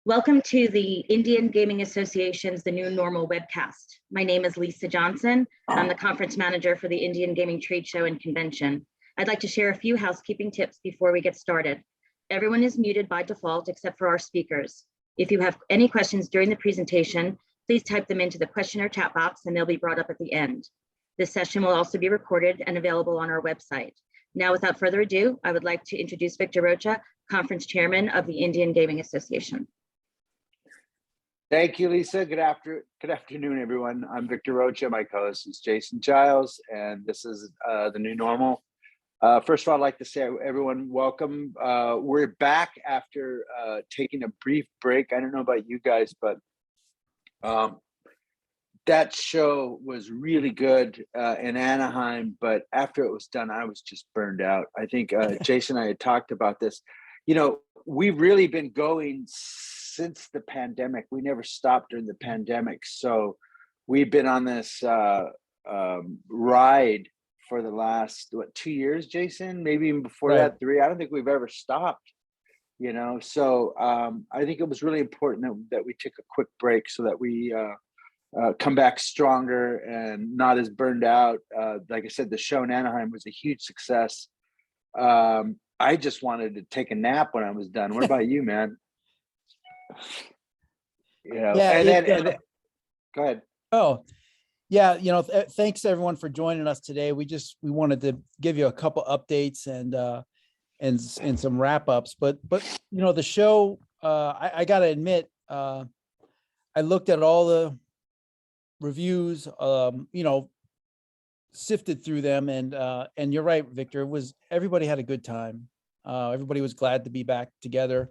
Welcome to the Indian Gaming Association's The New Normal webcast. My name is Lisa Johnson. I'm the conference manager for the Indian Gaming Trade Show and Convention. I'd like to share a few housekeeping tips before we get started. Everyone is muted by default except for our speakers. If you have any questions during the presentation, please type them into the question or chat box and they'll be brought up at the end. This session will also be recorded and available on our website. Now, without further ado, I would like to introduce Victor Rocha, conference chairman of the Indian Gaming Association. Thank you, Lisa. Good afternoon, everyone. I'm Victor Rocha. My co-host is Jason Giles, and this is The New Normal. First of all, I'd like to say, everyone, welcome. We're back after taking a brief break. I don't know about you guys, but that show was really good in Anaheim, but after it was done, I was just burned out. I think Jason and I had talked about this. You know, we've really been going since the pandemic. We never stopped during the pandemic. So we've been on this ride for the last, 2 years, Jason? Maybe even before that, 3. I don't think we've ever stopped, you know? So I think it was really important that we took a quick break so that we come back stronger and not as burned out. Like I said, the show in Anaheim was a huge success. I just wanted to take a nap when I was done. What about you, man? You know, yeah, and then go ahead. Oh, yeah. You know, thanks everyone for joining us today. We wanted to give you a couple updates and some wrap ups. But you know, the show. I got to admit, I looked at all the reviews. You know, sifted through them, and you're right, Victor. Everybody had a good time. Everybody was glad to be back together.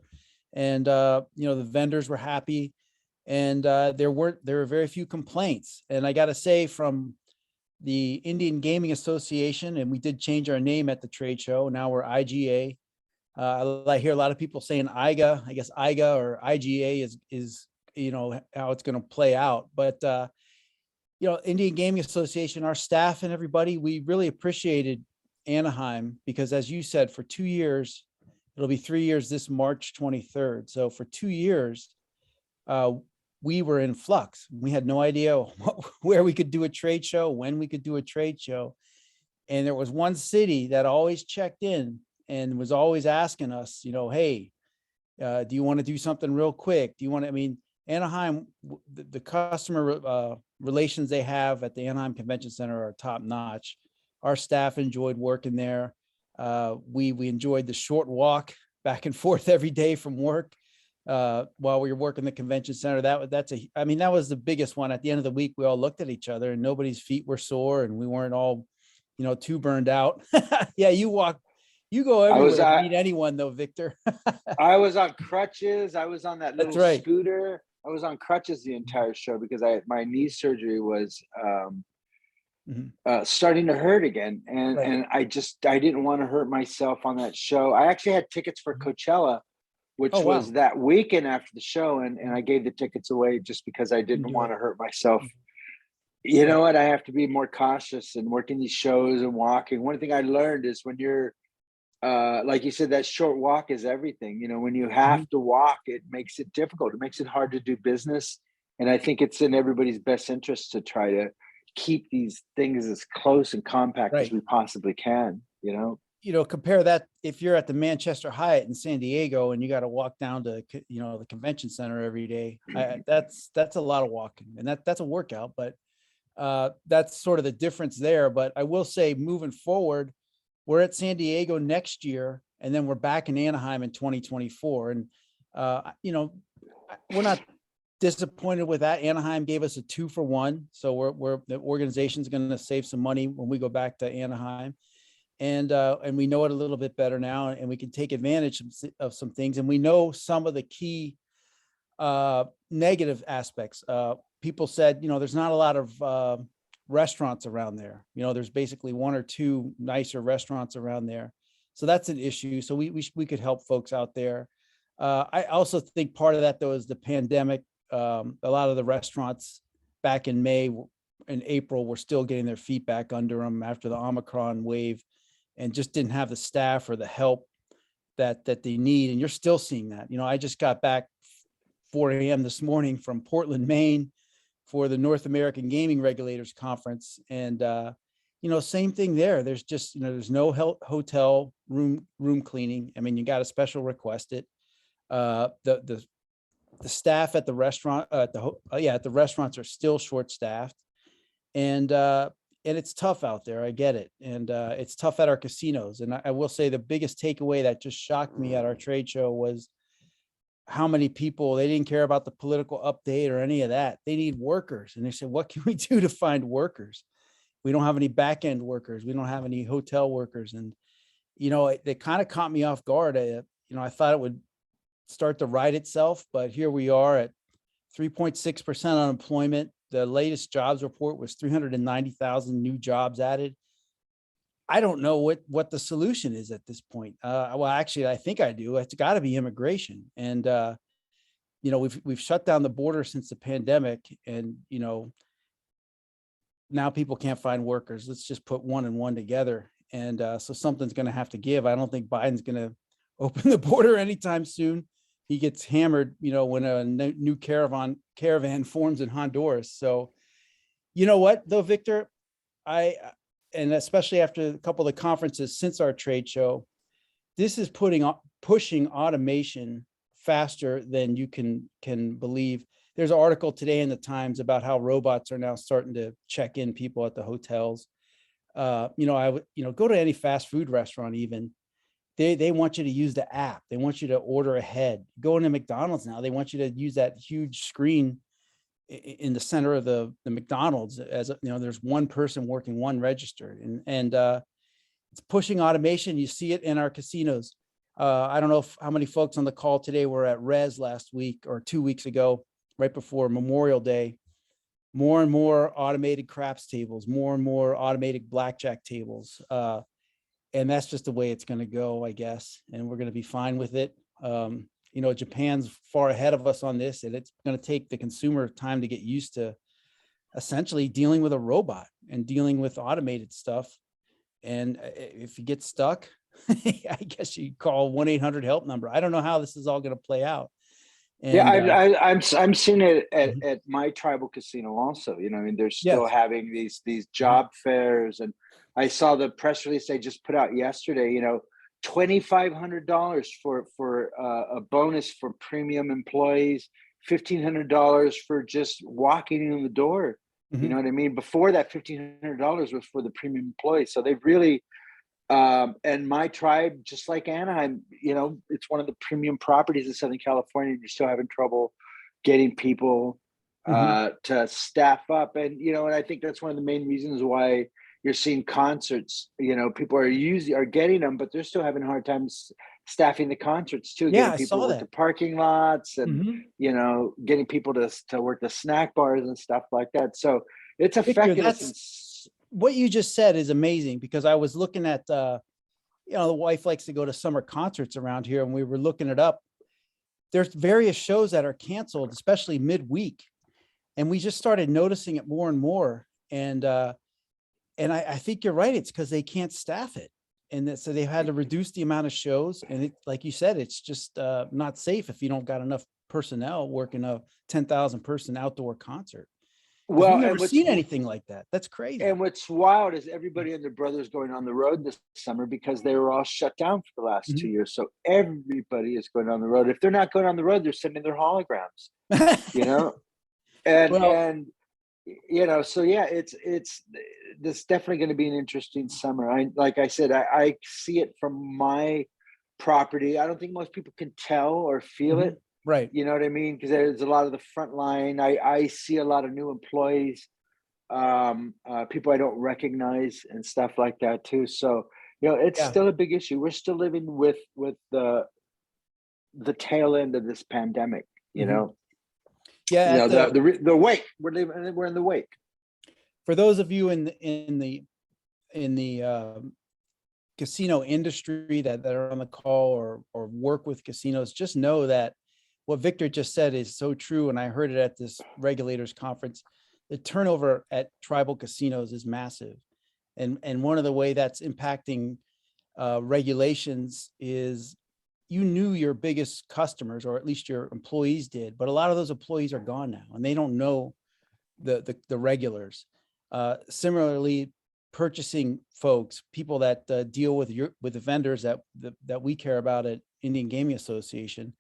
And you know, the vendors were happy, and there were very few complaints. And I got to say, from the Indian Gaming Association, and we did change our name at the trade show. Now we're IGA. I hear a lot of people saying IGA. I guess IGA or IGA is you know how it's going to play out. But you know, Indian Gaming Association, our staff and everybody, we really appreciated Anaheim because, as you said, for 2 years. It'll be 3 years this March 23rd. So for 2 years, we were in flux. We had no idea where we could do a trade show, when we could do a trade show. And there was one city that always checked in and was always asking us, you know, hey, do you want to do something real quick? Do you want to, I mean, Anaheim, the customer relations they have at the Anaheim Convention Center are top notch. Our staff enjoyed working there. We enjoyed the short walk back and forth every day from work while we were working the convention center. I mean, that was the biggest one. At the end of the week, we all looked at each other and nobody's feet were sore and we weren't all, you know, too burned out. Yeah, you go everywhere to meet anyone though, Victor. I was on crutches. I was on that little That's right. scooter. I was on crutches the entire show because my knee surgery was starting to hurt again. And I didn't want to hurt myself on that show. I actually had tickets for Coachella, which was that weekend after the show. And I gave the tickets away just because I didn't want to hurt myself. You know what? I have to be more cautious and working these shows and walking. One thing I learned is when you're, like you said, that short walk is everything. You know, when you have to walk, it makes it difficult. It makes it hard to do business. And I think it's in everybody's best interest to try to keep these things as close and compact as we possibly can, you know? You know, compare that if you're at the Manchester Hyatt in San Diego and you got to walk down to, you know, the convention center every day. That's a lot of walking, and that's a workout, but that's sort of the difference there. But I will say, moving forward, we're at San Diego next year, and then we're back in Anaheim in 2024. And, you know, we're not disappointed with that. Anaheim gave us a 2-for-1. So the organization's going to save some money when we go back to Anaheim. And we know it a little bit better now, and we can take advantage of some things. And we know some of the key negative aspects. People said, you know, there's not a lot of restaurants around there. You know, there's basically 1 or 2 nicer restaurants around there. So that's an issue. So we could help folks out there. I also think part of that, though, is the pandemic. A lot of the restaurants back in May and April were still getting their feet back under them after the Omicron wave, and just didn't have the staff or the help that they need. And you're still seeing that. You know, I just got back 4 a.m. this morning from Portland, Maine, for the North American Gaming Regulators Conference. And, same thing there. There's just, there's no hotel room cleaning. I mean, you got to special request it. The staff at the restaurant, at the restaurants are still short-staffed. And it's tough out there. I get it. And it's tough at our casinos. And I will say the biggest takeaway that just shocked me at our trade show was how many people, they didn't care about the political update or any of that. They need workers. And they said, what can we do to find workers? We don't have any back end workers. We don't have any hotel workers. And, it kind of caught me off guard. I thought it would start to right itself, but here we are at 3.6% unemployment. The latest jobs report was 390,000 new jobs added. I don't know what the solution is at this point. Well, actually, I think I do. It's got to be immigration. And, we've shut down the border since the pandemic, and, now people can't find workers. Let's just put one and one together. And so something's going to have to give. I don't think Biden's going to open the border anytime soon. He gets hammered, when a new caravan forms in Honduras. So, you know what, though, Victor, and especially after a couple of the conferences since our trade show, this is pushing automation faster than you can believe. There's an article today in the Times about how robots are now starting to check in people at the hotels. I would, go to any fast food restaurant even. They want you to use the app. They want you to order ahead. Go into McDonald's now. They want you to use that huge screen in the center of the McDonald's, as there's one person working one register, and it's pushing automation. You see it in our casinos. I don't know how many folks on the call today were at Res last week or 2 weeks ago, right before Memorial Day. More and more automated craps tables, more and more automated blackjack tables. And that's just the way it's going to go, I guess. And we're going to be fine with it. Japan's far ahead of us on this, and it's going to take the consumer time to get used to essentially dealing with a robot and dealing with automated stuff. And if you get stuck, I guess you call 1-800-HELP number. I don't know how this is all going to play out. And, I'm seeing it at my tribal casino also. They're still having these job fairs, and I saw the press release they just put out yesterday. $2,500 for a bonus for premium employees, $1,500 for just walking in the door. Mm-hmm. You know what I mean? Before that, $1,500 was for the premium employees. So they've really, and my tribe, just like Anaheim, it's one of the premium properties in Southern California. And you're still having trouble getting people to staff up, and and I think that's one of the main reasons why you're seeing concerts. People are getting them, but they're still having a hard time staffing the concerts too. Yeah, getting people to work the parking lots, and getting people to work the snack bars and stuff like that. So it's affecting us. What you just said is amazing, because I was looking at, the wife likes to go to summer concerts around here, and we were looking it up. There's various shows that are canceled, especially midweek, and we just started noticing it more and more. And I think you're right. It's because they can't staff it. And so they've had to reduce the amount of shows. And it, like you said, it's just not safe if you don't got enough personnel working a 10,000 person outdoor concert. Well, we've never seen anything like that. That's crazy. And what's wild is everybody and their brothers going on the road this summer, because they were all shut down for the last 2 years. So everybody is going on the road. If they're not going on the road, they're sending their holograms, so yeah, it's this definitely going to be an interesting summer. Like I said, I see it from my property. I don't think most people can tell or feel it. Right. You know what I mean? Because there's a lot of the front line. I see a lot of new employees, people I don't recognize and stuff like that too. So, it's still a big issue. We're still living with the tail end of this pandemic, Yeah. The wake. We're in the wake. For those of you in the casino industry that are on the call or work with casinos, just know that what Victor just said is so true. And I heard it at this regulators conference. The turnover at tribal casinos is massive. And one of the way that's impacting regulations is you knew your biggest customers, or at least your employees did, but a lot of those employees are gone now and they don't know the regulars. Similarly, purchasing folks, people that deal with the vendors that we care about at Indian Gaming Association,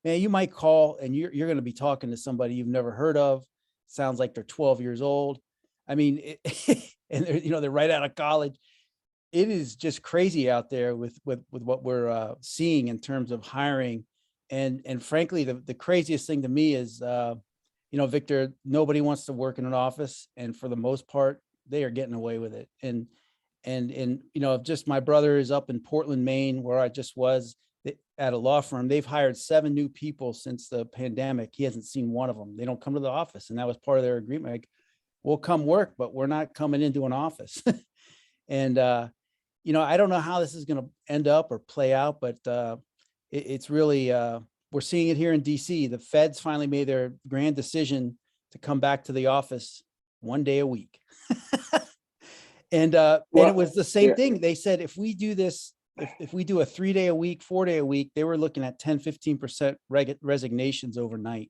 man, you might call and you're going to be talking to somebody you've never heard of. Sounds like they're 12 years old. I mean, and they're right out of college. It is just crazy out there with what we're seeing in terms of hiring. And frankly, the craziest thing to me is, Victor, nobody wants to work in an office. And for the most part, they are getting away with it. And just my brother is up in Portland, Maine, where I just was at a law firm. They've hired 7 new people since the pandemic. He hasn't seen one of them. They don't come to the office. And that was part of their agreement. Like, we'll come work, but we're not coming into an office. And, I don't know how this is going to end up or play out, but it's really, we're seeing it here in DC. The feds finally made their grand decision to come back to the office 1 day a week. And it was the same thing. They said, if we do this, if we do a 3 day a week, 4 day a week, they were looking at 10-15% resignations overnight.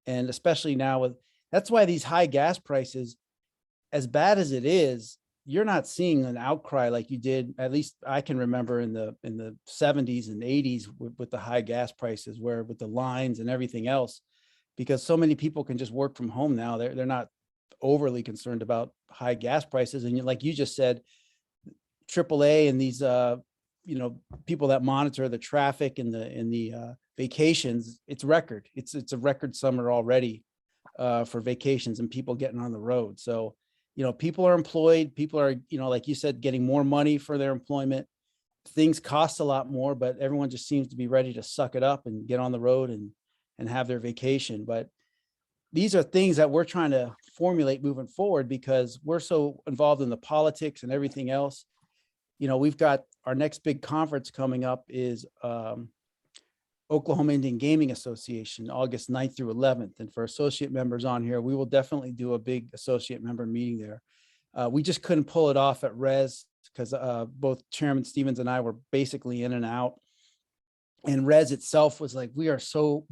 And especially now that's why these high gas prices, as bad as it is, you're not seeing an outcry like you did, at least I can remember in the 70s and 80s with the high gas prices, where with the lines and everything else, because so many people can just work from home now. They're not overly concerned about high gas prices. And like you just said, AAA and these people that monitor the traffic and the vacations, it's record. It's a record summer already for vacations and people getting on the road. So people are employed, people are, like you said, getting more money for their employment. Things cost a lot more, but everyone just seems to be ready to suck it up and get on the road and have their vacation. But these are things that we're trying to formulate moving forward, because we're so involved in the politics and everything else. We've got our next big conference coming up is Oklahoma Indian Gaming Association, August 9th through 11th. And for associate members on here, we will definitely do a big associate member meeting there. We just couldn't pull it off at Res because both Chairman Stevens and I were basically in and out. And Res itself was like, we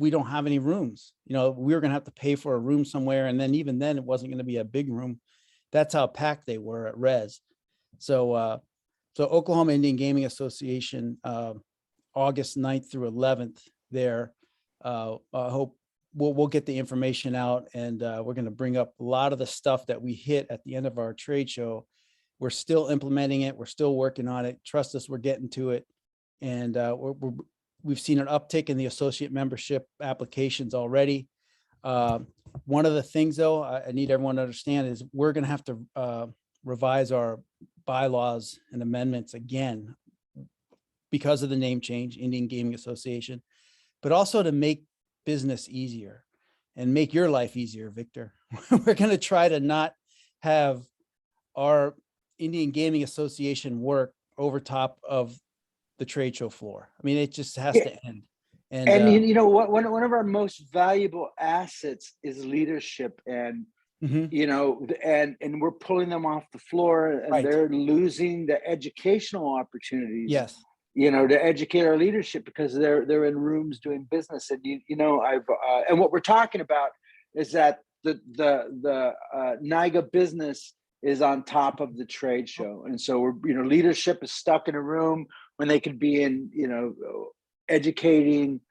don't have any rooms. We were going to have to pay for a room somewhere. And then even then, it wasn't going to be a big room. That's how packed they were at Res. So Oklahoma Indian Gaming Association, August 9th through 11th there. I hope we'll get the information out, and we're going to bring up a lot of the stuff that we hit at the end of our trade show. We're still implementing it. We're still working on it. Trust us, we're getting to it. And we've seen an uptick in the associate membership applications already. One of the things, though, I need everyone to understand is we're going to have to revise our bylaws and amendments again because of the name change, Indian Gaming Association, but also to make business easier and make your life easier, Victor. We're going to try to not have our Indian Gaming Association work over top of the trade show floor. I mean, it just has to end. And one of our most valuable assets is leadership, and and we're pulling them off the floor, and they're losing the educational opportunities. Yes. To educate our leadership because they're in rooms doing business. And and what we're talking about is that the NIGA business is on top of the trade show, and so we're leadership is stuck in a room when they could be in educating,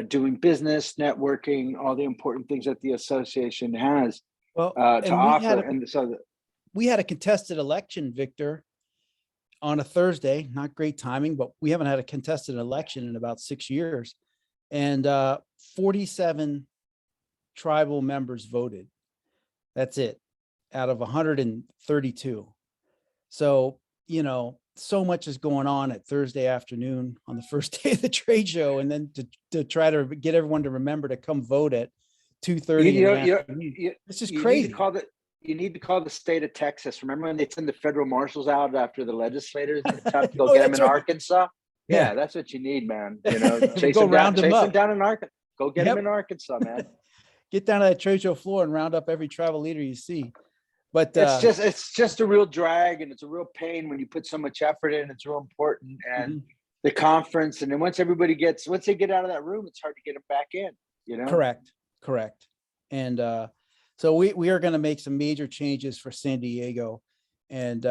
doing business, networking, all the important things that the association has to offer. We had a contested election, Victor, on a Thursday. Not great timing, but we haven't had a contested election in about 6 years. And 47 tribal members voted. That's it, out of 132. So, so much is going on at Thursday afternoon on the first day of the trade show. And then to try to get everyone to remember to come vote at 2:30. This is crazy. You need to call the state of Texas. Remember when they send the federal marshals out after the legislators to go get them in Arkansas? Yeah, that's what you need, man. Chase them down in Arkansas. Go get them in Arkansas, man. Get down to that trade show floor and round up every tribal leader you see. But it's just a real drag, and it's a real pain when you put so much effort in. It's real important, and the conference, and then once they get out of that room, it's hard to get them back in, you know? Correct. And so we are going to make some major changes for San Diego, and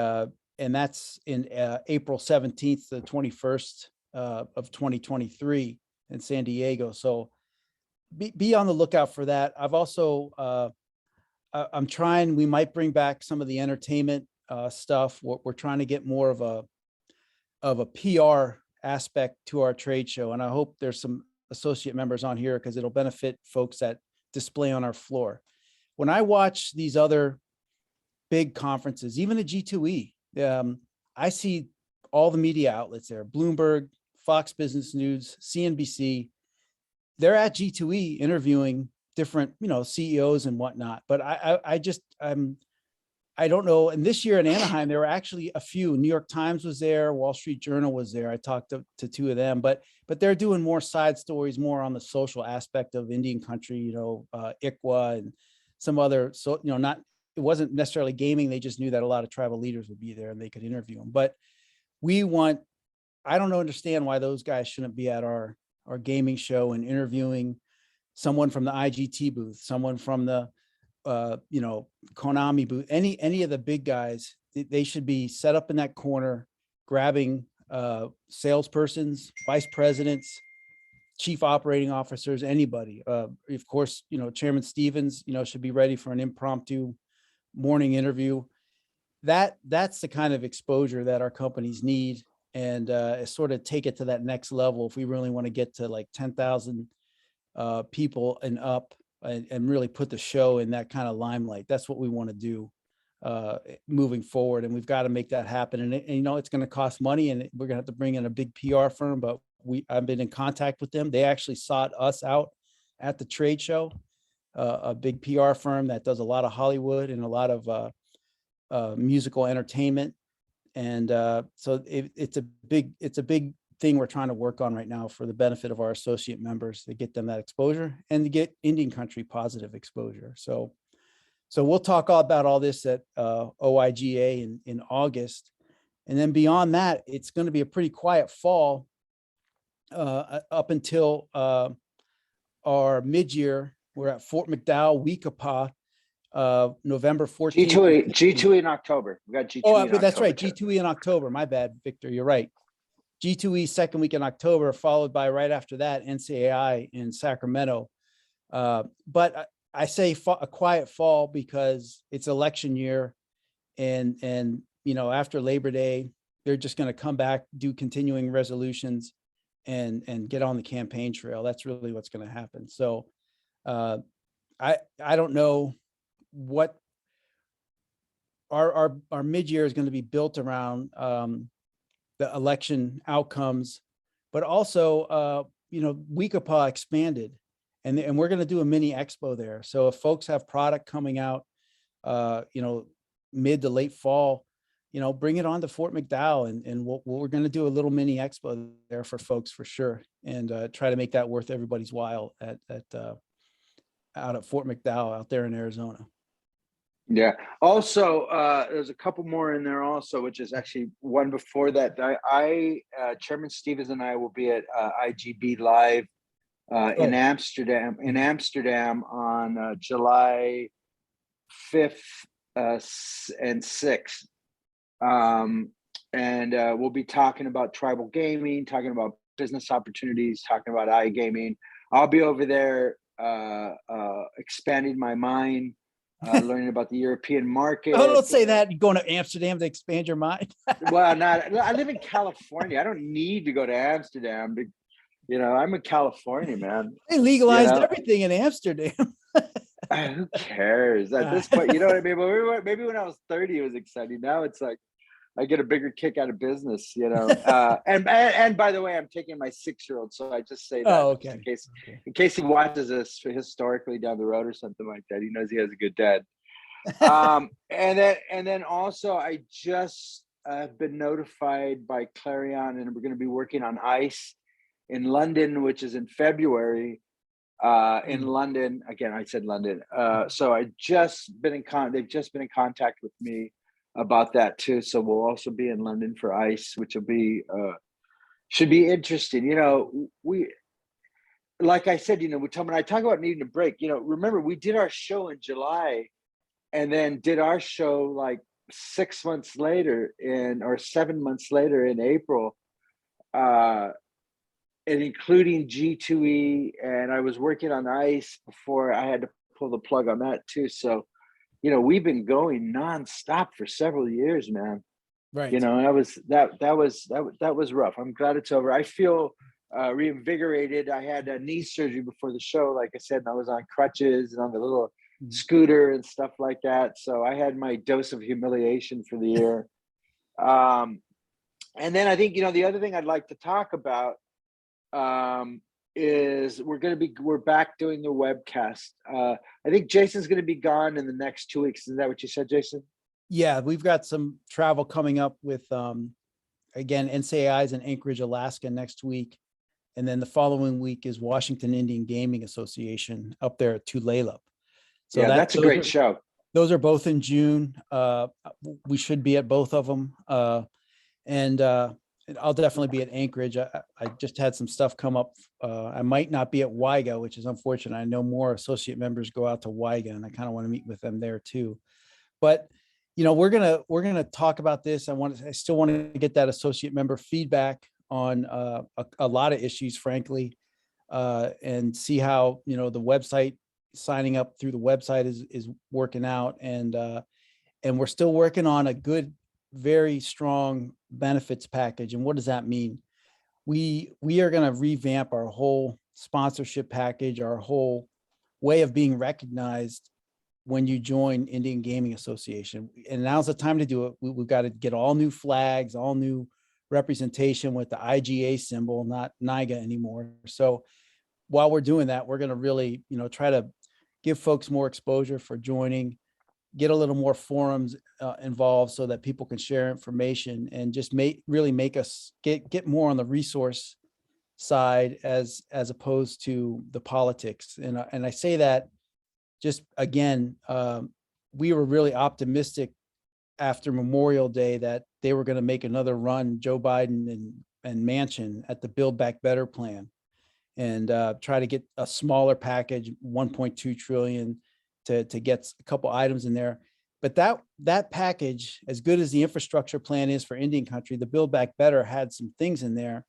that's in April 17th to 21st of 2023 in San Diego. So be on the lookout for that. I've also we might bring back some of the entertainment stuff. We're trying to get more of a PR aspect to our trade show, and I hope there's some associate members on here because it'll benefit folks that display on our floor. When I watch these other big conferences, even the G2E, I see all the media outlets there: Bloomberg, Fox Business News, CNBC. They're at G2E interviewing different, CEOs and whatnot. But I don't know. And this year in Anaheim, there were actually a few. New York Times was there, Wall Street Journal was there. I talked to two of them, but they're doing more side stories, more on the social aspect of Indian country, ICWA and some other. So, it wasn't necessarily gaming. They just knew that a lot of tribal leaders would be there and they could interview them. But I don't understand why those guys shouldn't be at our gaming show and interviewing someone from the IGT booth, someone from the Konami booth, any of the big guys. They should be set up in that corner, grabbing salespersons, vice presidents, chief operating officers, anybody. Of course, Chairman Stevens, should be ready for an impromptu morning interview. That's the kind of exposure that our companies need, and sort of take it to that next level if we really want to get to like 10,000 people and up, and really put the show in that kind of limelight. That's what we want to do moving forward, and we've got to make that happen. And it's going to cost money, and we're going to have to bring in a big PR firm, but I've been in contact with them. They actually sought us out at the trade show, a big PR firm that does a lot of Hollywood and a lot of musical entertainment. And so it's a big thing we're trying to work on right now for the benefit of our associate members, to get them that exposure and to get Indian country positive exposure. So we'll talk all about all this at OIGA in August. And then beyond that, it's going to be a pretty quiet fall up until our mid-year. We're at Fort McDowell, Weekapaw, November 14th. G2E in October. We got G2E in October. That's right. G2E in October. My bad, Victor. You're right. G2E second week in October, followed by right after that, NCAI in Sacramento. But I say a quiet fall because it's election year, and after Labor Day, they're just going to come back, do continuing resolutions, and get on the campaign trail. That's really what's going to happen. So I don't know what our mid-year is going to be built around. The election outcomes, but also, Weekapaw expanded, and we're going to do a mini expo there. So if folks have product coming out, mid to late fall, bring it on to Fort McDowell, and we're going to do a little mini expo there for folks for sure, and try to make that worth everybody's while out at Fort McDowell out there in Arizona. Yeah. Also, there's a couple more in there also, which is actually one before that. Chairman Stevens and I will be at IGB Live in Amsterdam on July 5th and 6th. And we'll be talking about tribal gaming, talking about business opportunities, talking about iGaming. I'll be over there expanding my mind. Learning about the European market. Oh, don't say that. You're going to Amsterdam to expand your mind. Well, I live in California. I don't need to go to Amsterdam. I'm in California, man. They legalized everything in Amsterdam. Who cares? At this point, you know what I mean? But maybe when I was 30, it was exciting. Now it's like I get a bigger kick out of business, and by the way, I'm taking my 6-year-old, so I just say that in case he watches this historically down the road or something like that, he knows he has a good dad. And then also I just have been notified by Clarion, and we're going to be working on ICE in London, which is in February. In London, again, I said London. So they've just been in contact with me about that too. So we'll also be in London for ICE, which will be Should be interesting. Like I said, when I talk about needing a break, remember we did our show in July and then did our show like 6 months later or 7 months later in April, and including G2E. And I was working on ICE before I had to pull the plug on that too. So, we've been going nonstop for several years, man. Right. That was rough. I'm glad it's over. I feel reinvigorated. I had a knee surgery before the show, like I said, and I was on crutches and on the little scooter and stuff like that. So I had my dose of humiliation for the year. And then I think, the other thing I'd like to talk about is we're back doing the webcast. I think Jason's going to be gone in the next 2 weeks. Is that what you said, Jason? Yeah, we've got some travel coming up with, again, NCAI's in Anchorage, Alaska next week. And then the following week is Washington Indian Gaming Association up there at Tulalip. So yeah, that's a great show. Those are both in June. We should be at both of them. And I'll definitely be at Anchorage. I just had some stuff come up. I might not be at WIGA, which is unfortunate. I know more associate members go out to WIGA, and I kind of want to meet with them there too. But we're gonna talk about this. I still want to get that associate member feedback on a lot of issues, frankly, and see how the website, signing up through the website is working out, and we're still working on a good, very strong benefits package. And what does that mean? We are going to revamp our whole sponsorship package, our whole way of being recognized when you join Indian Gaming Association. And now's the time to do it. We've got to get all new flags, all new representation with the IGA symbol, not NIGA anymore. So while we're doing that, we're going to really, try to give folks more exposure for joining, get a little more forums involved so that people can share information, and just really make us get more on the resource side as opposed to the politics. And I say that just again, we were really optimistic after Memorial Day that they were going to make another run, Joe Biden and Manchin, at the Build Back Better plan, and try to get a smaller package, 1.2 trillion, to get a couple items in there. But that package, as good as the infrastructure plan is for Indian country, the Build Back Better had some things in there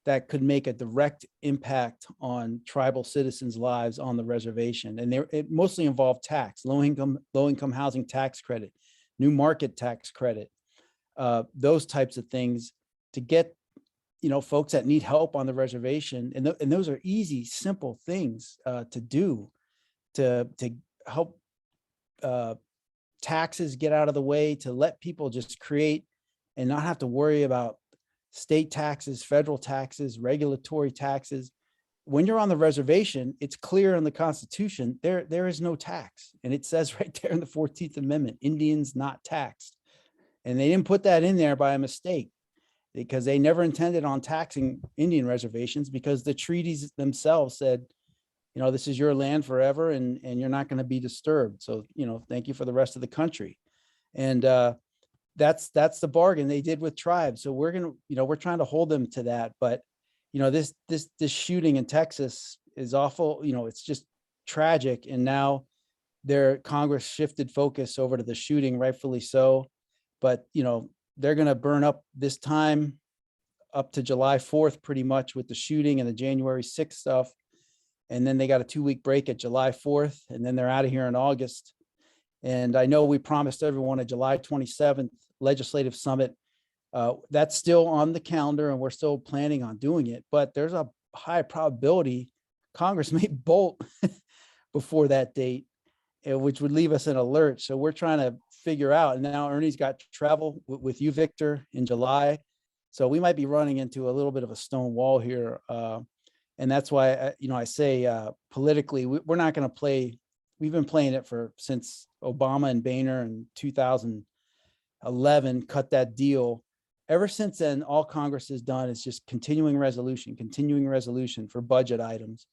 that could make a direct impact on tribal citizens' lives on the reservation. And it mostly involved tax, low income housing tax credit, new market tax credit, those types of things to get, folks that need help on the reservation. And those are easy, simple things to do to help taxes get out of the way, to let people just create and not have to worry about state taxes, federal taxes, regulatory taxes. When you're on the reservation, it's clear in the Constitution, there is no tax. And it says right there in the 14th Amendment, Indians not taxed. And they didn't put that in there by a mistake, because they never intended on taxing Indian reservations, because the treaties themselves said, this is your land forever, and you're not going to be disturbed. So, thank you for the rest of the country. And that's the bargain they did with tribes. So we're trying to hold them to that. But this shooting in Texas is awful. It's just tragic. And now their Congress shifted focus over to the shooting, rightfully so. But they're going to burn up this time up to July 4th, pretty much, with the shooting and the January 6th stuff. And then they got a 2-week break at July 4th, and then they're out of here in August. And I know we promised everyone a July 27th legislative summit. That's still on the calendar, and we're still planning on doing it. But there's a high probability Congress may bolt before that date, which would leave us in alert. So we're trying to figure out. And now Ernie's got to travel with you, Victor, in July. So we might be running into a little bit of a stone wall here. And that's why, I say politically, we're not going to play. We've been playing it since Obama and Boehner in 2011 cut that deal. Ever since then, all Congress has done is just continuing resolution for budget items.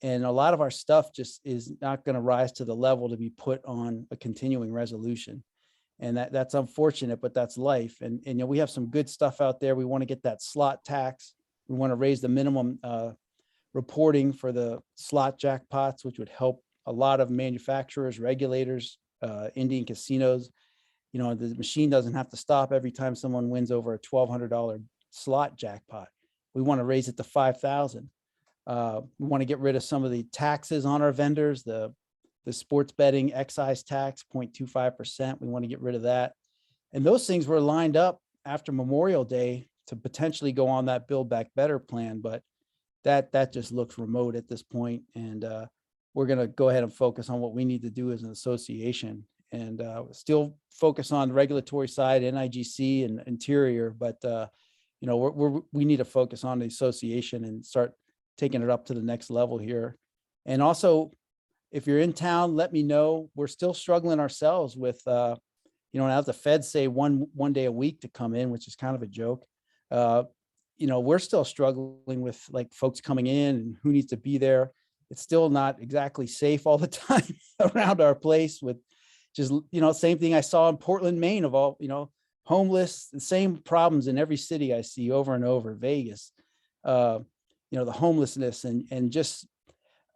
And a lot of our stuff just is not going to rise to the level to be put on a continuing resolution. And that's unfortunate, but that's life. And we have some good stuff out there. We want to get that slot tax We want to raise the minimum reporting for the slot jackpots, which would help a lot of manufacturers, regulators, Indian casinos. You know, the machine doesn't have to stop every time someone wins over a $1,200 slot jackpot. We want to raise it to 5,000. We want to get rid of some of the taxes on our vendors, the sports betting excise tax, 0.25%. We want to get rid of that. And those things were lined up after Memorial Day to potentially go on that Build Back Better plan, but that just looks remote at this point. And we're going to go ahead and focus on what we need to do as an association, and still focus on the regulatory side, NIGC and Interior. But you know, we need to focus on the association and start taking it up to the next level here. And also, if you're in town, let me know. We're still struggling ourselves with, you know, now the feds say one day a week to come in, which is kind of a joke. You know, we're still struggling with like folks coming in and who needs to be there. It's still not exactly safe all the time around our place, with just, you know, same thing I saw in Portland, Maine, of all, you know, homeless, the same problems in every city I see over and over, Vegas, you know, the homelessness and just,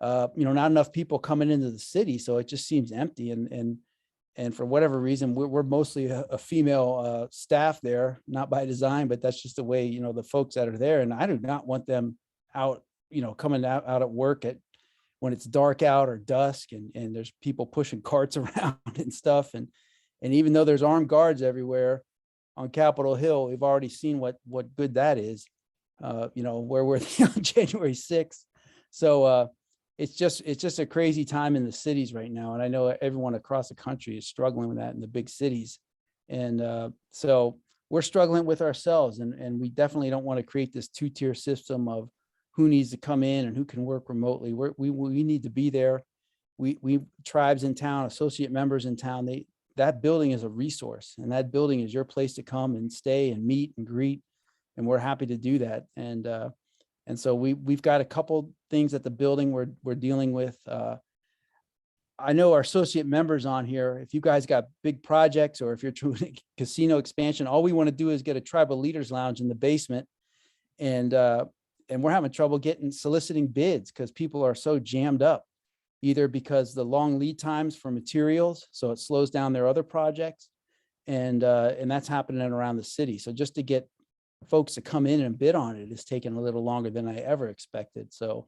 you know, not enough people coming into the city. So it just seems empty. And for whatever reason, we're mostly a female staff there, not by design, but that's just the way, you know, the folks that are there. And I do not want them out, you know, coming out at work when it's dark out or dusk and there's people pushing carts around and stuff. And even though there's armed guards everywhere on Capitol Hill, we've already seen what good that is, you know, where we're on January 6th. So it's just a crazy time in the cities right now. And I know everyone across the country is struggling with that in the big cities. And so we're struggling with ourselves, and we definitely don't want to create this two-tier system of who needs to come in and who can work remotely. We need to be there. We tribes in town, associate members in town, that building is a resource, and that building is your place to come and stay and meet and greet. And we're happy to do that. And so we've got a couple things at the building we're dealing with. I know our associate members on here, if you guys got big projects or if you're doing casino expansion, all we want to do is get a tribal leaders lounge in the basement. And we're having trouble soliciting bids because people are so jammed up, either because the long lead times for materials, so it slows down their other projects. And that's happening around the city. So just to get folks to come in and bid on it is taking a little longer than I ever expected. So,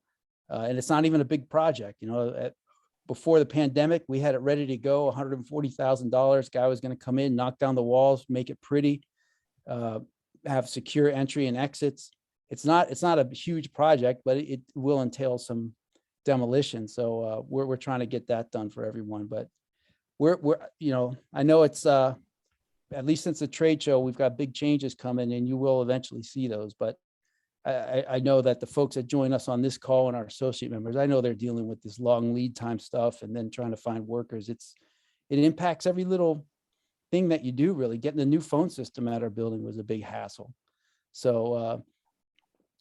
and it's not even a big project, you know. Before the pandemic, we had it ready to go, $140,000. Guy was going to come in, knock down the walls, make it pretty, have secure entry and exits. It's not a huge project, but it will entail some demolition. So we're trying to get that done for everyone. But we're you know, I know it's at least since the trade show, we've got big changes coming, and you will eventually see those. But I know that the folks that join us on this call and our associate members, I know they're dealing with this long lead time stuff and then trying to find workers. It impacts every little thing that you do, really. Getting the new phone system at our building was a big hassle. So,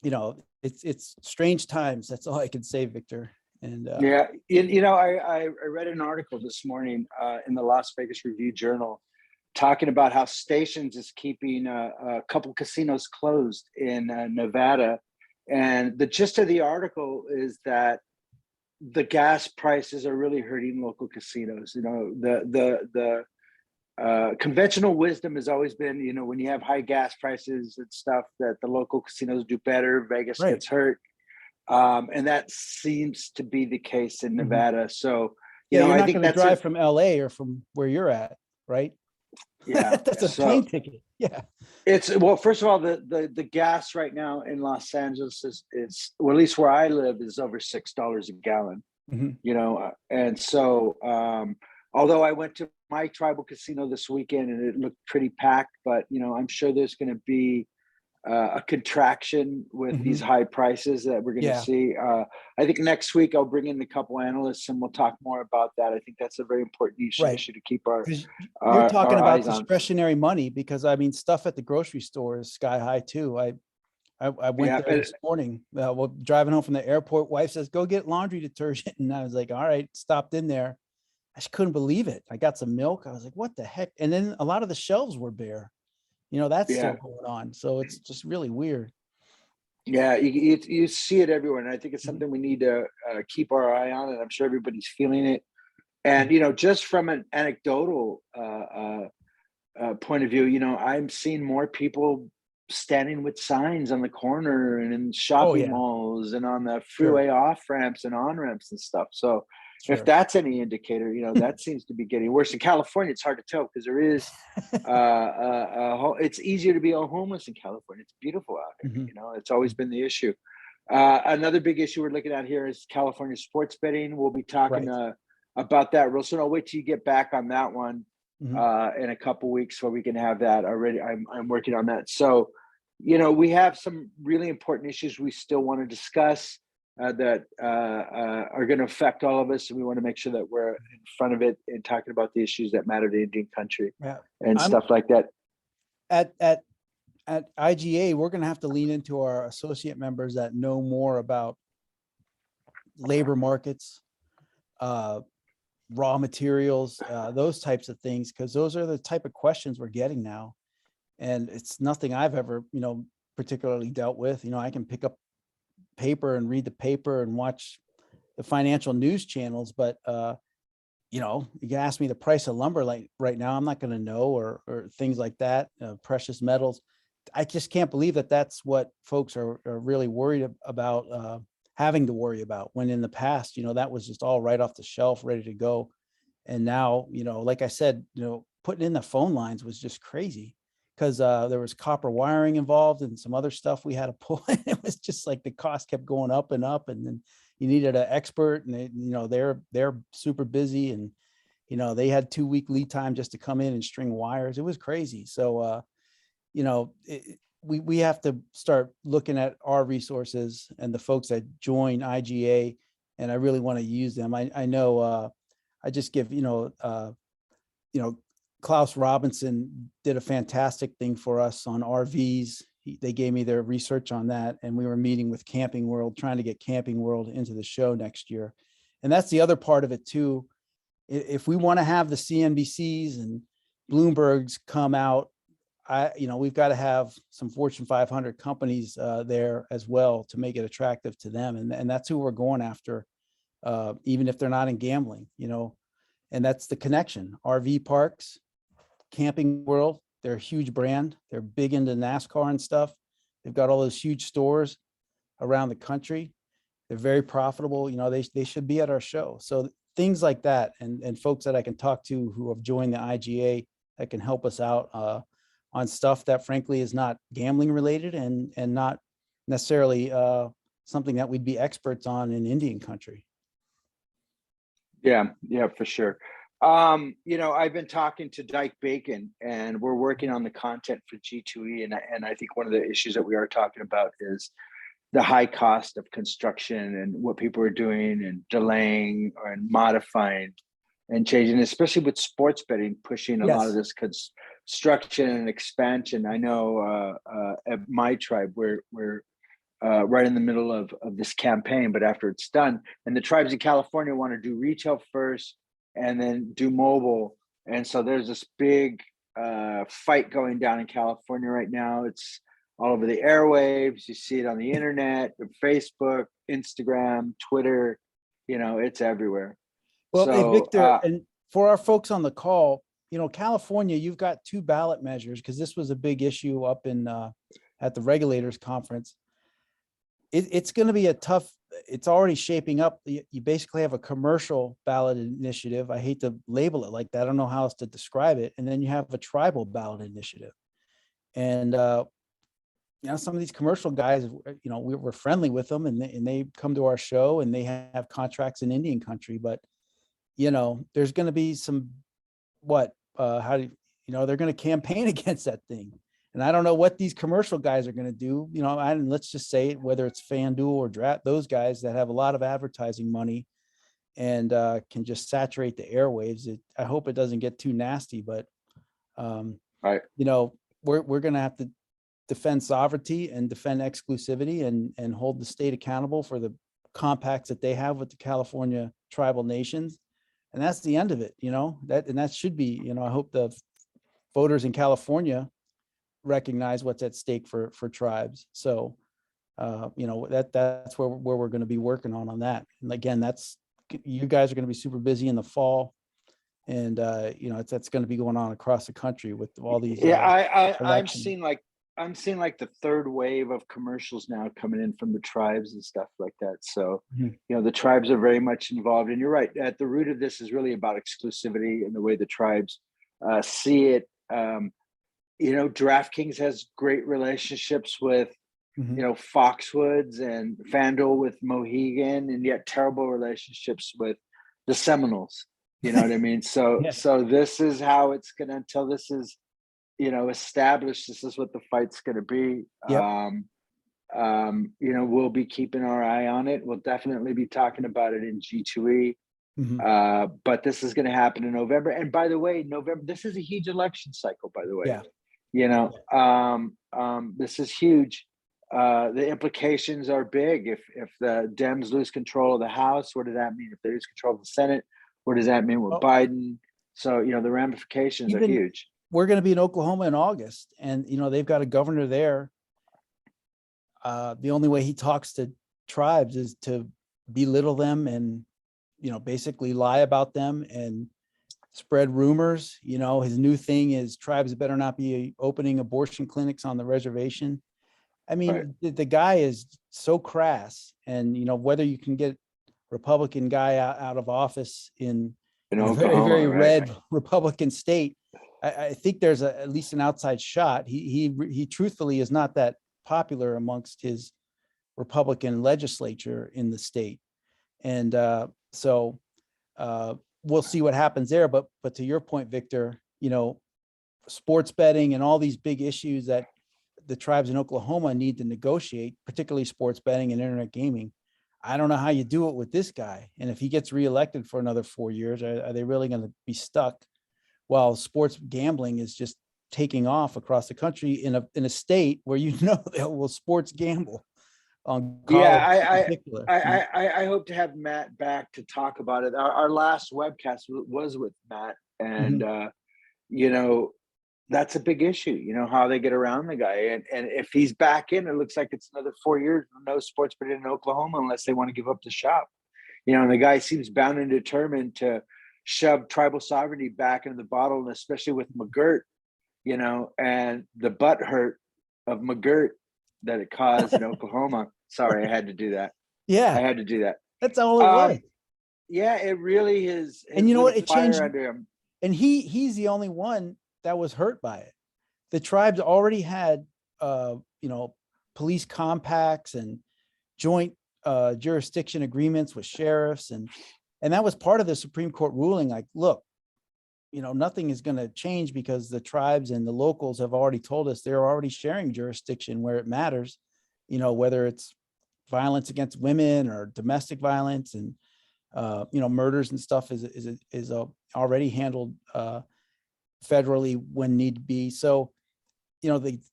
you know, it's strange times. That's all I can say, Victor. And yeah, you know, I read an article this morning in the Las Vegas Review-Journal talking about how Stations is keeping a couple casinos closed in Nevada. And the gist of the article is that the gas prices are really hurting local casinos. You know, the conventional wisdom has always been, you know, when you have high gas prices and stuff, that the local casinos do better, Vegas right. gets hurt. And that seems to be the case in Nevada. So, you know, you're I not think going to that's drive from LA or from where you're at, right? Yeah, that's a plane ticket. Yeah, it's, well, first of all, the gas right now in Los Angeles is well, at least where I live, is over $6 a gallon. You know, and so although I went to my tribal casino this weekend and it looked pretty packed, but you know, I'm sure there's going to be a contraction with these high prices that we're going to see. I think next week I'll bring in a couple analysts and we'll talk more about that. I think that's a very important issue to keep our you're talking our about eyes on. discretionary money, because I mean, stuff at the grocery store is sky high too. I went there this morning, well, driving home from the airport. Wife says, go get laundry detergent. And I was like, all right, stopped in there. I just couldn't believe it. I got some milk. I was like, what the heck? And then a lot of the shelves were bare. You know, that's still going on. So it's just really weird. Yeah, you see it everywhere, and I think it's something we need to keep our eye on, and I'm sure everybody's feeling it. And just from an anecdotal point of view, I'm seeing more people standing with signs on the corner and in Oh shopping yeah, malls and on the sure, freeway off ramps and on ramps and stuff. So if sure. that's any indicator, that seems to be getting worse. In California, it's hard to tell because there is it's easier to be homeless in California. It's beautiful out here. Mhm. It's always been the issue. Another big issue we're looking at here is California sports betting. We'll be talking Right. about that real soon. I'll wait till you get back on that one Mhm. in a couple weeks where we can have that already. I'm working on that. So, we have some really important issues we still want to discuss that are going to affect all of us, and we want to make sure that we're in front of it and talking about the issues that matter to Indian country Yeah. and I'm stuff like that. at IGA, we're going to have to lean into our associate members that know more about labor markets, raw materials, those types of things, because those are the type of questions we're getting now. And it's nothing I've ever, particularly dealt with. I can pick up paper and read the paper and watch the financial news channels, but you can ask me the price of lumber like right now, I'm not going to know, or things like that, precious metals. I just can't believe that that's what folks are really worried about, having to worry about, when in the past, that was just all right off the shelf, ready to go. And now, like I said, putting in the phone lines was just crazy, because there was copper wiring involved and some other stuff we had to pull. It was just like the cost kept going up and up, and then you needed an expert, and they're super busy, and they had 2-week lead time just to come in and string wires. It was crazy. So we have to start looking at our resources and the folks that join IGA, and I really want to use them. I know I just give Klaus Robinson did a fantastic thing for us on RVs. They gave me their research on that, and we were meeting with Camping World, trying to get Camping World into the show next year. And that's the other part of it too. If we want to have the CNBCs and Bloombergs come out, we've got to have some Fortune 500 companies there as well to make it attractive to them, and that's who we're going after, even if they're not in gambling, and that's the connection. RV parks, Camping World, they're a huge brand. They're big into NASCAR and stuff. They've got all those huge stores around the country. They're very profitable. They should be at our show. So things like that, and folks that I can talk to who have joined the IGA that can help us out on stuff that frankly is not gambling related, and not necessarily something that we'd be experts on in Indian country. Yeah, for sure. I've been talking to Dyke Bacon, and we're working on the content for G2E, and I think one of the issues that we are talking about is the high cost of construction and what people are doing and delaying and modifying and changing, especially with sports betting pushing a lot of this construction and expansion. I know at my tribe, we're right in the middle of this campaign, but after it's done, and the tribes in California want to do retail first and then do mobile. And so there's this big fight going down in California right now. It's all over the airwaves. You see it on the internet, Facebook, Instagram, Twitter, it's everywhere. Well, So, hey, Victor, and for our folks on the call, California, you've got 2 ballot measures, because this was a big issue up in at the regulators conference. It's going to be it's already shaping up. You basically have a commercial ballot initiative. I hate to label it like that. I don't know how else to describe it. And then you have a tribal ballot initiative. And, some of these commercial guys, we're friendly with them, and they come to our show, and they have contracts in Indian country, but, there's going to be some, they're going to campaign against that thing. And I don't know what these commercial guys are going to do. Let's just say whether it's FanDuel or Draft, those guys that have a lot of advertising money and can just saturate the airwaves. I hope it doesn't get too nasty, but right. We're going to have to defend sovereignty and defend exclusivity, and hold the state accountable for the compacts that they have with the California tribal nations. And that's the end of it, that should be, I hope the voters in California recognize what's at stake for tribes. So that's where we're going to be working on that. And again, you guys are going to be super busy in the fall, and that's going to be going on across the country with all these. I'm seeing like the third wave of commercials now coming in from the tribes and stuff like that. So, the tribes are very much involved, and you're right. At the root of this is really about exclusivity and the way the tribes see it. DraftKings has great relationships with, Foxwoods, and FanDuel with Mohegan, and yet terrible relationships with the Seminoles. You know what I mean? So, so this is how it's gonna, until this is, established, this is what the fight's gonna be. Yep. We'll be keeping our eye on it. We'll definitely be talking about it in G2E. But this is gonna happen in November. And by the way, November, this is a huge election cycle, by the way. This is huge. The implications are big. If the Dems lose control of the House, what does that mean? If they lose control of the Senate, what does that mean with Biden? So, the ramifications are huge. We're going to be in Oklahoma in August, and, they've got a governor there. The only way he talks to tribes is to belittle them and, basically lie about them and spread rumors. His new thing is tribes better not be opening abortion clinics on the reservation. I mean, the guy is so crass, and, whether you can get Republican guy out of office in a very, very red Republican state, I think there's at least an outside shot. He truthfully is not that popular amongst his Republican legislature in the state. And so we'll see what happens there. But to your point, Victor, sports betting and all these big issues that the tribes in Oklahoma need to negotiate, particularly sports betting and internet gaming. I don't know how you do it with this guy. And if he gets reelected for another 4 years, are they really going to be stuck while sports gambling is just taking off across the country in a state where they will sports gamble on college? I hope to have Matt back to talk about it. Our last webcast was with Matt, and that's a big issue, how they get around the guy. And if he's back in, it looks like it's another 4 years, no sports betting in Oklahoma unless they want to give up the shop. And the guy seems bound and determined to shove tribal sovereignty back into the bottle, and especially with McGirt, and the butt hurt of McGirt that it caused in Oklahoma. Sorry, I had to do that. Yeah. I had to do that. That's all it was. Yeah, it really is. And you know what? It changed under him. And he's the only one that was hurt by it. The tribes already had, police compacts and joint jurisdiction agreements with sheriffs. And that was part of the Supreme Court ruling. Like, look, nothing is going to change because the tribes and the locals have already told us they're already sharing jurisdiction where it matters, whether it's violence against women or domestic violence, and, murders and stuff is already handled federally when need be. So,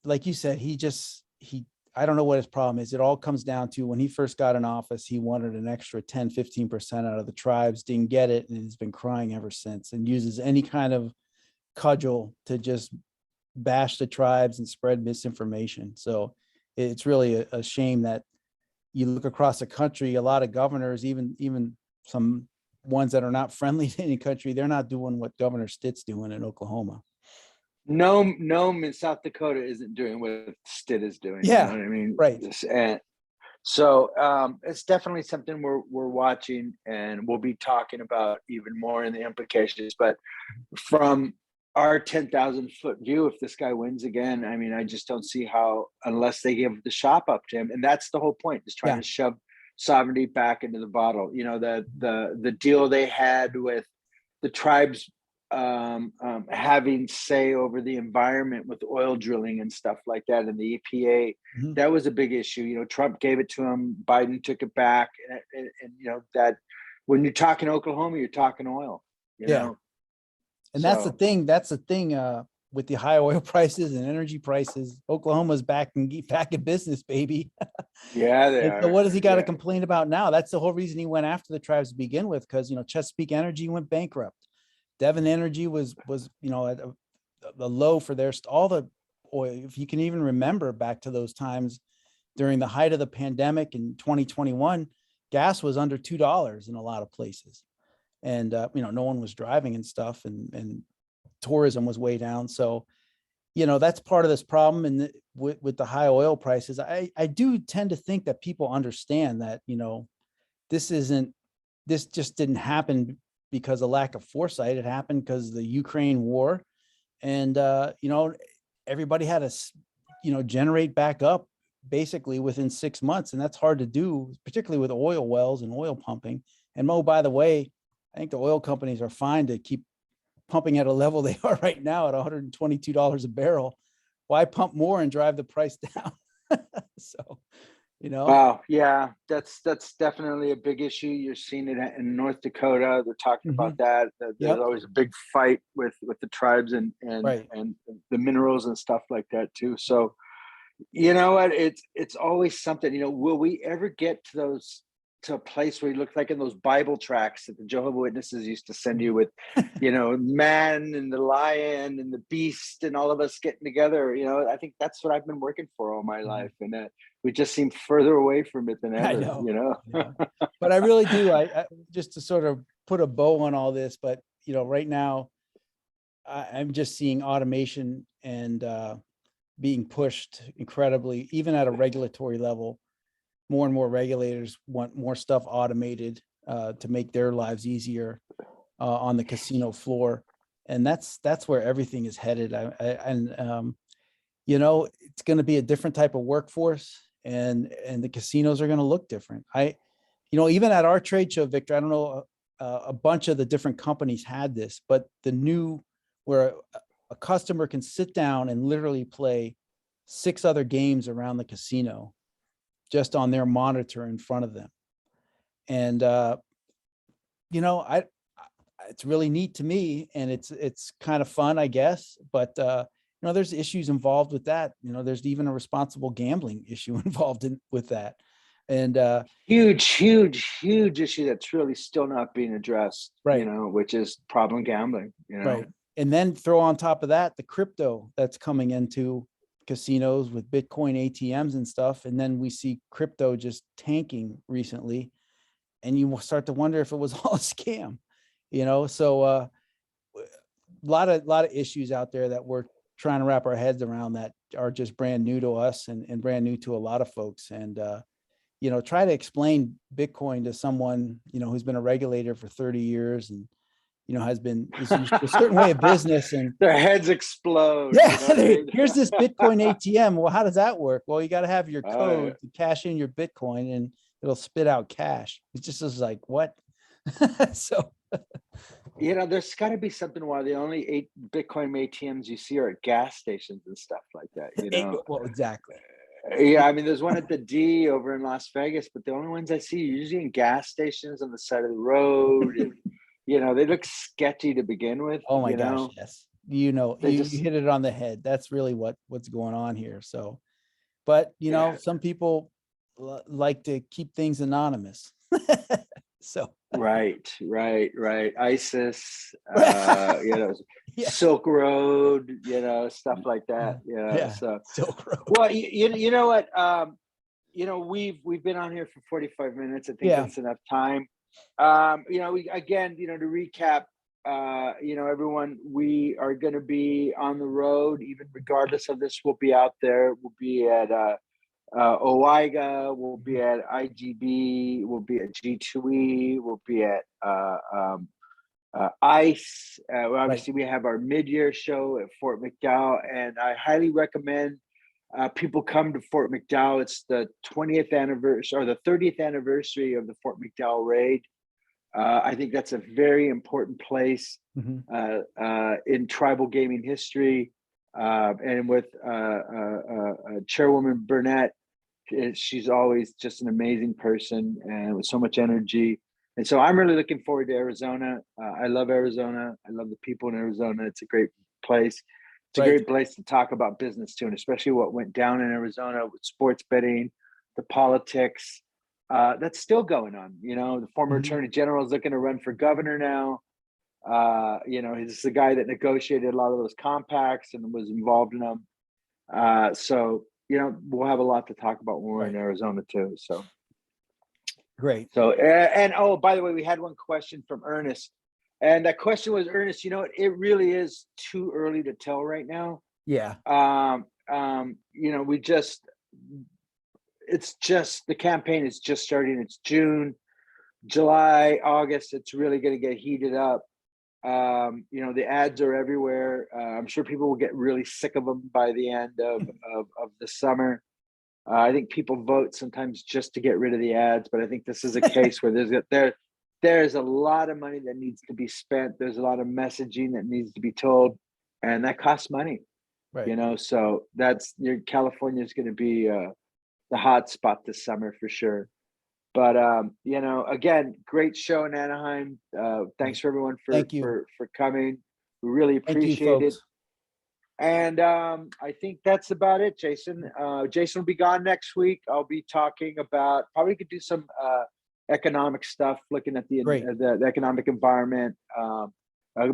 like you said, I don't know what his problem is. It all comes down to when he first got in office, he wanted an extra 10, 15% out of the tribes, didn't get it, and he's been crying ever since, and uses any kind of cudgel to just bash the tribes and spread misinformation. So it's really a shame that you look across the country, a lot of governors, even some ones that are not friendly to any country, they're not doing what Governor Stitt's doing in Oklahoma. Nome in South Dakota isn't doing what Stitt is doing. Yeah, you know what I mean? Right. And so it's definitely something we're watching, and we'll be talking about even more in the implications. But from our 10,000 foot view, if this guy wins again, I mean, I just don't see how, unless they give the shop up to him, and that's the whole point, is trying to shove sovereignty back into the bottle. The deal they had with the tribes having say over the environment with oil drilling and stuff like that, and the EPA, that was a big issue. Trump gave it to him, Biden took it back, and that when you're talking Oklahoma, you're talking oil. You know? And that's the thing. With the high oil prices and energy prices, Oklahoma's back in business, baby. Yeah, they are. So what does he got to complain about now? That's the whole reason he went after the tribes to begin with, because Chesapeake Energy went bankrupt. Devon Energy was at the low for all the oil. If you can even remember back to those times, during the height of the pandemic in 2021, gas was under $2 in a lot of places. And, no one was driving and stuff, and tourism was way down. So, that's part of this problem. And with the high oil prices, I do tend to think that people understand that, this just didn't happen because of lack of foresight. It happened because of the Ukraine war. And, everybody had to, generate back up basically within 6 months. And that's hard to do, particularly with oil wells and oil pumping. And by the way, I think the oil companies are fine to keep pumping at a level they are right now at $122 a barrel. Why pump more and drive the price down? So, Wow. Yeah, that's definitely a big issue. You're seeing it in North Dakota. They're talking about that. There's always a big fight with the tribes and the minerals and stuff like that too. So, you know what? It's always something. Will we ever get to a place where you look like in those Bible tracts that the Jehovah's Witnesses used to send you with, man and the lion and the beast and all of us getting together? I think that's what I've been working for all my life, and we just seem further away from it than ever. I know. But I really do. I just to sort of put a bow on all this, but right now, I'm just seeing automation and being pushed incredibly, even at a regulatory level. More and more regulators want more stuff automated to make their lives easier on the casino floor, and that's where everything is headed. It's going to be a different type of workforce, and the casinos are going to look different. Even at our trade show, Victor, I don't know, a bunch of the different companies had this, but the new where a customer can sit down and literally play 6 other games around the casino just on their monitor in front of them. And, it's really neat to me, and it's kind of fun, I guess, but, there's issues involved with that. There's even a responsible gambling issue involved with that. And, huge issue that's really still not being addressed, right. Which is problem gambling, Right. And then throw on top of that, the crypto that's coming into casinos with Bitcoin ATMs and stuff. And then we see crypto just tanking recently, and you will start to wonder if it was all a scam, so a lot of issues out there that we're trying to wrap our heads around that are just brand new to us and brand new to a lot of folks. And, try to explain Bitcoin to someone, who's been a regulator for 30 years and, is used to a certain way of business, and their heads explode. Yeah, here's this Bitcoin ATM. Well, how does that work? Well, you got to have your code to cash in your Bitcoin, and it'll spit out cash. It just is like, what? So, there's got to be something why the only 8 Bitcoin ATMs you see are at gas stations and stuff like that. Well, exactly. Yeah, I mean, there's one at the D over in Las Vegas, but the only ones I see are usually in gas stations on the side of the road. And, they look sketchy to begin with. Oh my gosh, yes. You hit it on the head. That's really what's going on here. So, but some people like to keep things anonymous. So right. ISIS, Silk Road, stuff like that. Yeah. So Silk Road. Well, you know what? We've been on here for 45 minutes. I think that's enough time. To recap, everyone, we are going to be on the road, even regardless of this. We'll be out there. We'll be at OIGA. We'll be at IGB. We'll be at G2E. We'll be at ICE. Obviously, we have our mid-year show at Fort McDowell, and I highly recommend people come to Fort McDowell. It's the 20th anniversary or the 30th anniversary of the Fort McDowell raid. I think that's a very important place in tribal gaming history. And with Chairwoman Burnett, she's always just an amazing person and with so much energy. And so I'm really looking forward to Arizona. I love Arizona. I love the people in Arizona. It's a great place. It's a great place to talk about business too, and especially what went down in Arizona with sports betting, the politics. That's still going on. The former attorney general is looking to run for governor now. He's the guy that negotiated a lot of those compacts and was involved in them. So we'll have a lot to talk about when we're in Right. Arizona too. So Great. So, and oh, by the way, we had one question from Ernest, and that question was, Ernest, it really is too early to tell right now. Yeah. It's just the campaign is just starting. It's June, July, August. It's really going to get heated up. The ads are everywhere. I'm sure people will get really sick of them by the end of the summer. I think people vote sometimes just to get rid of the ads, but I think this is a case where there's a lot of money that needs to be spent. There's a lot of messaging that needs to be told, and that costs money. Right. So California is going to be the hot spot this summer for sure. But again, great show in Anaheim. Thanks for everyone for coming. We really appreciate it. And I think that's about it, Jason. Jason will be gone next week. I'll be talking about, probably could do some economic stuff, looking at the economic environment. I'll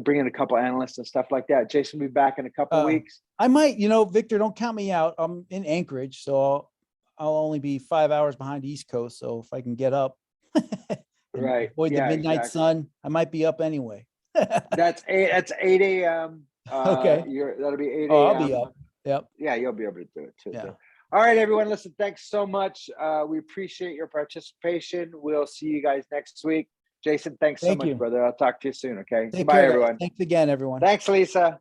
bring in a couple analysts and stuff like that. Jason will be back in a couple weeks. I might, Victor, don't count me out. I'm in Anchorage, so I'll only be 5 hours behind the East Coast. So if I can get up, right, avoid the midnight sun, I might be up anyway. That's 8 a.m. Okay. That'll be 8 a.m. Oh, I'll be up. Yep. Yeah, you'll be able to do it too. Yeah. So. All right, everyone. Listen, thanks so much. We appreciate your participation. We'll see you guys next week. Jason, thanks so much, brother. I'll talk to you soon. Okay. Take Bye, care, everyone. guys. Thanks again, everyone. Thanks, Lisa.